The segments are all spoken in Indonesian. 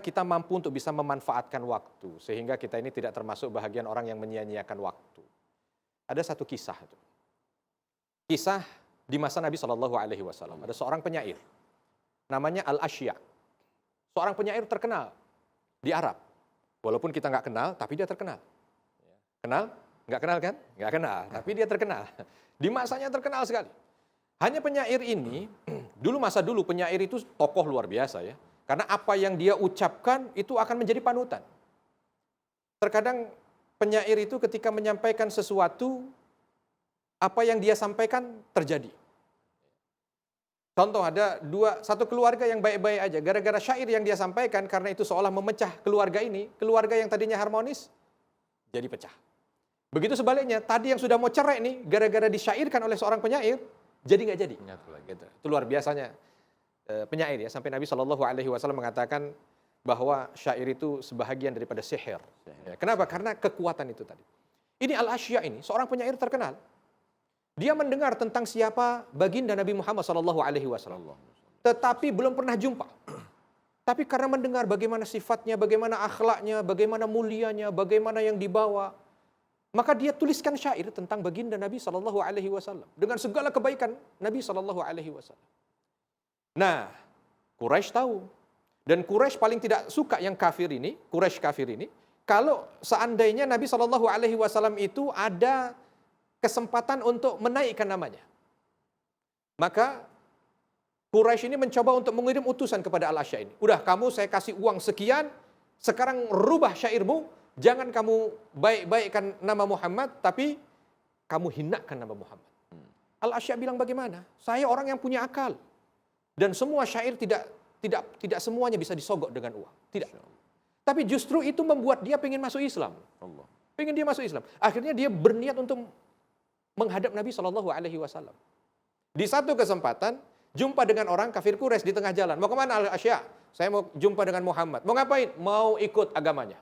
kita mampu untuk bisa memanfaatkan waktu sehingga kita ini tidak termasuk bahagian orang yang menyia-nyiakan waktu. Ada satu kisah itu. Kisah di masa Nabi Shallallahu Alaihi Wasallam. Ada seorang penyair namanya Al-Ashya. Seorang penyair terkenal di Arab. Walaupun kita nggak kenal, tapi dia terkenal. Kenal? Nggak kenal kan? Nggak kenal, tapi dia terkenal. Di masanya terkenal sekali. Hanya penyair ini, masa dulu penyair itu tokoh luar biasa ya. Karena apa yang dia ucapkan itu akan menjadi panutan. Terkadang penyair itu ketika menyampaikan sesuatu, apa yang dia sampaikan terjadi. Contoh ada satu keluarga yang baik-baik aja. Gara-gara syair yang dia sampaikan, karena itu seolah memecah keluarga ini, keluarga yang tadinya harmonis, jadi pecah. Begitu sebaliknya, tadi yang sudah mau cerai nih, gara-gara disyairkan oleh seorang penyair, jadi nggak jadi. Gitu. Itu luar biasanya penyair ya. Sampai Nabi Shallallahu Alaihi Wasallam mengatakan bahwa syair itu sebahagian daripada sihir. Ya, kenapa? Karena kekuatan itu tadi. Ini Al-Ashya ini, seorang penyair terkenal. Dia mendengar tentang siapa baginda Nabi Muhammad Shallallahu Alaihi Wasallam, tetapi belum pernah jumpa. Tapi karena mendengar bagaimana sifatnya, bagaimana akhlaknya, bagaimana mulianya, bagaimana yang dibawa, maka dia tuliskan syair tentang baginda Nabi Shallallahu Alaihi Wasallam dengan segala kebaikan Nabi Shallallahu Alaihi Wasallam. Nah, Quraisy tahu, dan Quraisy paling tidak suka yang kafir ini, Quraisy kafir ini. Kalau seandainya Nabi Shallallahu Alaihi Wasallam itu ada kesempatan untuk menaikkan namanya, maka Quraisy ini mencoba untuk mengirim utusan kepada Al-Ashya ini. Udah, kamu saya kasih uang sekian, sekarang rubah syairmu, jangan kamu baik-baikkan nama Muhammad, tapi kamu hinakan nama Muhammad. Al-Ashya bilang, bagaimana? Saya orang yang punya akal, dan semua syair tidak semuanya bisa disogok dengan uang. Tidak. Tapi justru itu membuat dia pengen masuk Islam. Pengen dia masuk Islam. Akhirnya dia berniat untuk menghadap Nabi Shallallahu Alaihi Wasallam. Di satu kesempatan, jumpa dengan orang kafir Quraisy di tengah jalan. Mau kemana Al-Ashya? Saya mau jumpa dengan Muhammad. Mau ngapain? Mau ikut agamanya.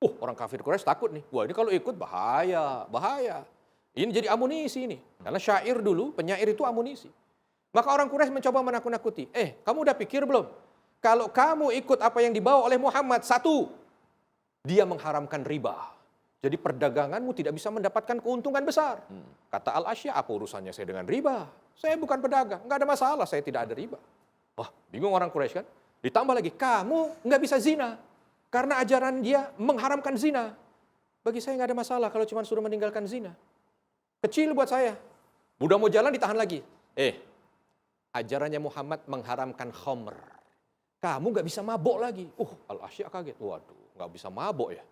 Orang kafir Quraisy takut nih. Wah, ini kalau ikut bahaya. Ini jadi amunisi ini. Karena syair dulu, penyair itu amunisi. Maka orang Quraisy mencoba menakut-nakuti. Kamu udah pikir belum? Kalau kamu ikut apa yang dibawa oleh Muhammad, satu, dia mengharamkan riba. Jadi perdaganganmu tidak bisa mendapatkan keuntungan besar. Kata Al-Ashya, apa urusannya saya dengan riba? Saya bukan pedagang, nggak ada masalah, saya tidak ada riba. Wah, bingung orang Quraisy kan? Ditambah lagi, kamu nggak bisa zina. Karena ajaran dia mengharamkan zina. Bagi saya nggak ada masalah kalau cuma suruh meninggalkan zina. Kecil buat saya. Udah mau jalan ditahan lagi. Ajarannya Muhammad mengharamkan khamr. Kamu nggak bisa mabok lagi. Al-Ashya kaget. Waduh, nggak bisa mabok ya?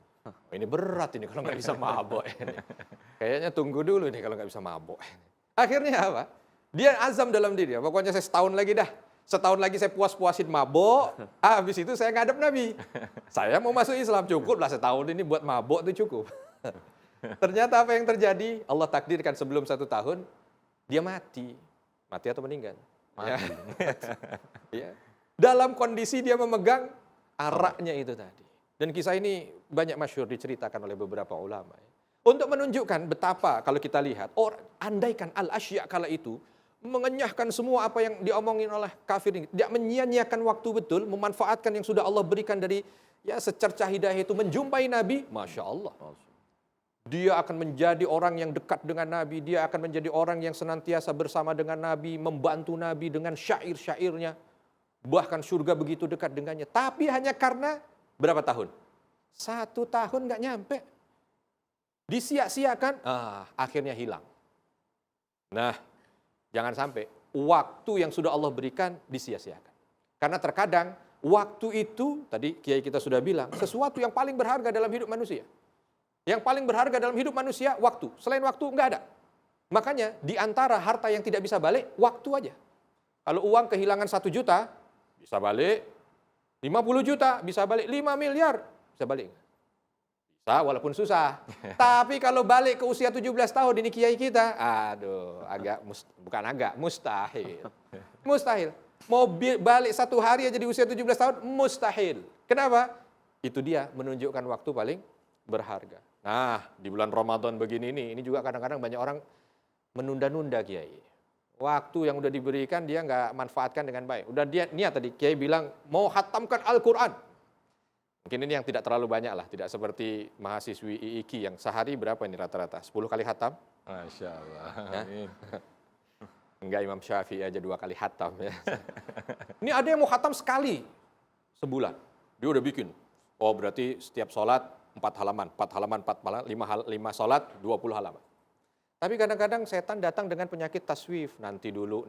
Ini berat ini kalau nggak bisa mabok. Kayaknya tunggu dulu nih kalau nggak bisa mabok. Akhirnya apa? Dia azam dalam diri. Pokoknya saya setahun lagi dah. Setahun lagi saya puas-puasin mabok. Habis itu saya ngadep Nabi. Saya mau masuk Islam. Cukup lah setahun ini buat mabok itu cukup. Ternyata apa yang terjadi? Allah takdirkan sebelum 1 tahun. Dia mati. Mati atau meninggal? Mati. Ya. Dalam kondisi dia memegang araknya itu tadi. Dan kisah ini banyak masyhur diceritakan oleh beberapa ulama. Untuk menunjukkan betapa kalau kita lihat, andaikan Al-Ashya kala itu mengenyahkan semua apa yang diomongin oleh kafir ini. Tidak menyia-nyiakan waktu betul, memanfaatkan yang sudah Allah berikan dari secercah hidayah itu, menjumpai Nabi, Masya Allah. Dia akan menjadi orang yang dekat dengan Nabi, dia akan menjadi orang yang senantiasa bersama dengan Nabi, membantu Nabi dengan syair-syairnya. Bahkan surga begitu dekat dengannya. Tapi hanya karena berapa tahun? 1 tahun nggak nyampe. Disia-siakan, akhirnya hilang. Nah, jangan sampai waktu yang sudah Allah berikan disia-siakan. Karena terkadang waktu itu, tadi Kiai kita sudah bilang, sesuatu yang paling berharga dalam hidup manusia. Yang paling berharga dalam hidup manusia, waktu. Selain waktu, nggak ada. Makanya, di antara harta yang tidak bisa balik, waktu aja. Kalau uang kehilangan 1 juta, bisa balik. 50 juta, bisa balik. 5 miliar, bisa balik. Bisa, walaupun susah. Tapi kalau balik ke usia 17 tahun, ini kiai kita, mustahil. Mustahil. Mau balik 1 hari aja di usia 17 tahun, mustahil. Kenapa? Itu dia menunjukkan waktu paling berharga. Nah, di bulan Ramadan begini ini juga kadang-kadang banyak orang menunda-nunda kiai. Waktu yang udah diberikan dia nggak manfaatkan dengan baik. Udah dia niat tadi kiai bilang mau khatamkan Al-Quran. Mungkin ini yang tidak terlalu banyak lah, tidak seperti mahasiswi IIKI yang sehari berapa ini rata-rata? 10 kali khatam? Masya Allah. Ya? Amin. Enggak, Imam Syafi'i aja 2 kali khatam ya. Ini ada yang mau khatam sekali sebulan. Dia udah bikin. Oh berarti setiap sholat 4 halaman, 4 halaman, 4 halaman, 5 sholat 20 halaman. Tapi kadang-kadang setan datang dengan penyakit taswif, nanti dulu.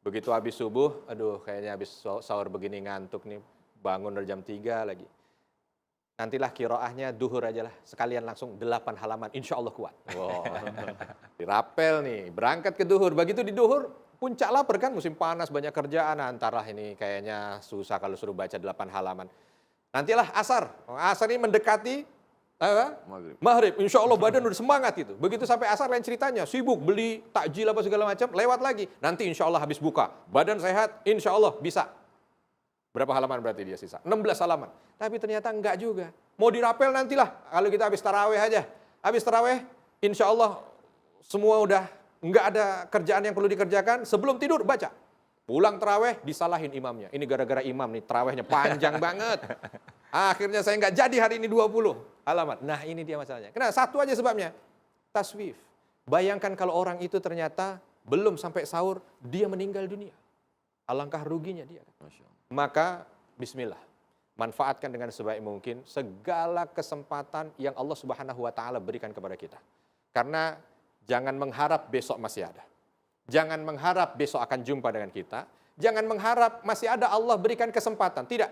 Begitu habis subuh, aduh kayaknya habis sahur begini ngantuk nih, bangun dari jam 3 lagi. Nantilah kiroahnya duhur aja lah, sekalian langsung 8 halaman, insya Allah kuat. Wow. Dirapel nih, berangkat ke duhur, begitu di duhur, puncak lapar kan, musim panas, banyak kerjaan, antarlah ini kayaknya susah kalau suruh baca 8 halaman. Nantilah asar ini mendekati maghrib, insya Allah badan udah semangat itu. Begitu sampai asar lain ceritanya, sibuk beli takjil apa segala macam, lewat lagi. Nanti insya Allah habis buka, badan sehat, insya Allah bisa. Berapa halaman berarti dia sisa? 16 halaman. Tapi ternyata enggak juga. Mau dirapel nantilah, kalau kita habis taraweh aja. Habis taraweh, insya Allah semua udah enggak ada kerjaan yang perlu dikerjakan, sebelum tidur baca. Pulang taraweh, disalahin imamnya. Ini gara-gara imam nih, tarawehnya panjang banget. Akhirnya saya enggak jadi hari ini 20 halaman. Nah ini dia masalahnya. Kenapa? Satu aja sebabnya, taswif. Bayangkan kalau orang itu ternyata belum sampai sahur, dia meninggal dunia. Alangkah ruginya dia. Maka bismillah, manfaatkan dengan sebaik mungkin segala kesempatan yang Allah Subhanahu wa taala berikan kepada kita. Karena jangan mengharap besok masih ada. Jangan mengharap besok akan jumpa dengan kita. Jangan mengharap masih ada Allah berikan kesempatan. Tidak.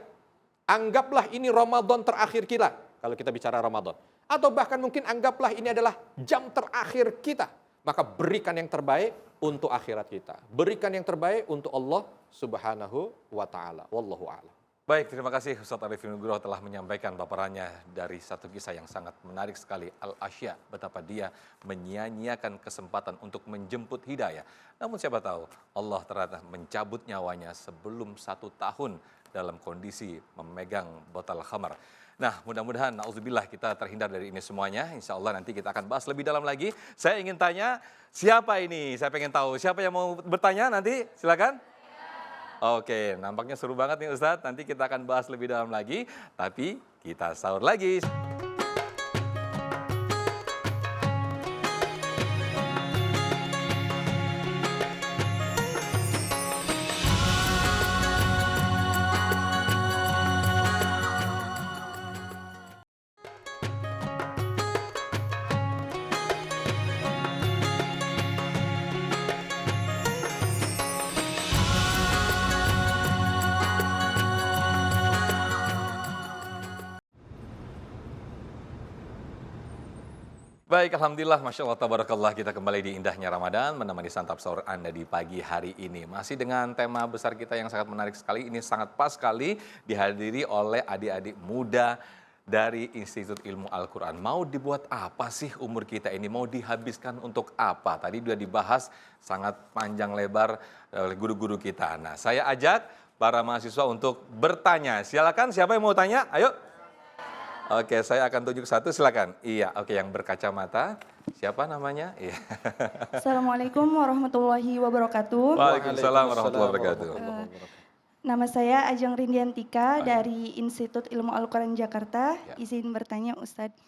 Anggaplah ini Ramadan terakhir kita, kalau kita bicara Ramadan. Atau bahkan mungkin anggaplah ini adalah jam terakhir kita. Maka berikan yang terbaik untuk akhirat kita. Berikan yang terbaik untuk Allah Subhanahu wa taala. Wallahu a'lam. Baik, terima kasih Ustaz Arifin Nugroho telah menyampaikan paparannya dari satu kisah yang sangat menarik sekali, Al-Asya, betapa dia menyia-nyiakan kesempatan untuk menjemput hidayah. Namun siapa tahu Allah ternyata mencabut nyawanya sebelum 1 tahun dalam kondisi memegang botol khamar. Nah, mudah-mudahan na'udzubillah kita terhindar dari ini semuanya. Insya Allah nanti kita akan bahas lebih dalam lagi. Saya ingin tanya, siapa ini? Saya pengen tahu siapa yang mau bertanya nanti, silakan. Oke, nampaknya seru banget nih Ustadz. Nanti kita akan bahas lebih dalam lagi, tapi kita sahur lagi. Baik, Alhamdulillah, Masya Allah, Tabarakallah, kita kembali di indahnya Ramadan, menemani santap sahur Anda di pagi hari ini. Masih dengan tema besar kita yang sangat menarik sekali, ini sangat pas sekali dihadiri oleh adik-adik muda dari Institut Ilmu Al-Quran. Mau dibuat apa sih umur kita ini? Mau dihabiskan untuk apa? Tadi sudah dibahas sangat panjang lebar oleh guru-guru kita. Nah, saya ajak para mahasiswa untuk bertanya. Silakan, siapa yang mau tanya? Ayo. Oke, saya akan tunjuk satu, silakan. Iya, oke, yang berkacamata. Siapa namanya? Iya. Assalamualaikum warahmatullahi wabarakatuh. Waalaikumsalam warahmatullahi wabarakatuh. Nama saya Ajeng Rindiantika dari Institut Ilmu Al-Quran Jakarta. Ya. Izin bertanya Ustadz.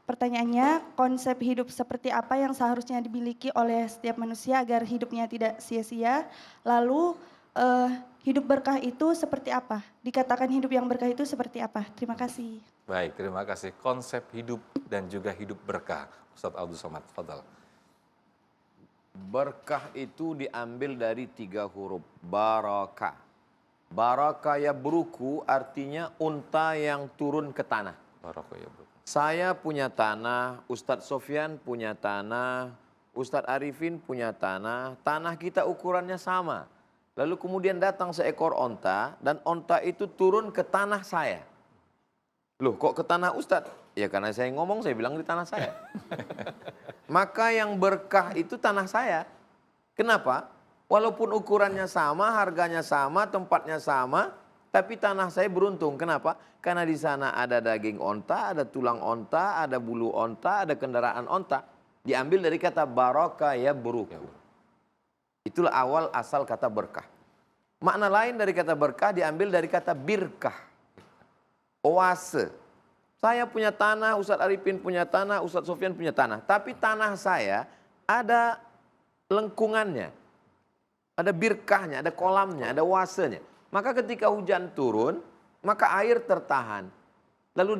Pertanyaannya, konsep hidup seperti apa yang seharusnya dimiliki oleh setiap manusia agar hidupnya tidak sia-sia? Lalu hidup berkah itu seperti apa? Dikatakan hidup yang berkah itu seperti apa? Terima kasih. Baik, terima kasih. Konsep hidup dan juga hidup berkah. Ustadz Abdul Somad, fadal. Berkah itu diambil dari 3 huruf. Barakah. Barakah ya beruku artinya unta yang turun ke tanah. Barakah ya bro. Saya punya tanah, Ustadz Sofyan punya tanah, Ustadz Arifin punya tanah. Tanah kita ukurannya sama. Lalu kemudian datang seekor onta dan onta itu turun ke tanah saya. Loh kok ke tanah Ustadz? Ya karena saya ngomong saya bilang di tanah saya. Maka yang berkah itu tanah saya. Kenapa? Walaupun ukurannya sama, harganya sama, tempatnya sama, tapi tanah saya beruntung. Kenapa? Karena di sana ada daging onta, ada tulang onta, ada bulu onta, ada kendaraan onta. Diambil dari kata baraka ya beruku. Itulah awal asal kata berkah. Makna lain dari kata berkah diambil dari kata birkah. oase. Saya punya tanah, Ustadz Arifin punya tanah, Ustadz Sofyan punya tanah. Tapi tanah saya ada lengkungannya, ada birkahnya, ada kolamnya, ada oasenya. Maka ketika hujan turun, maka air tertahan.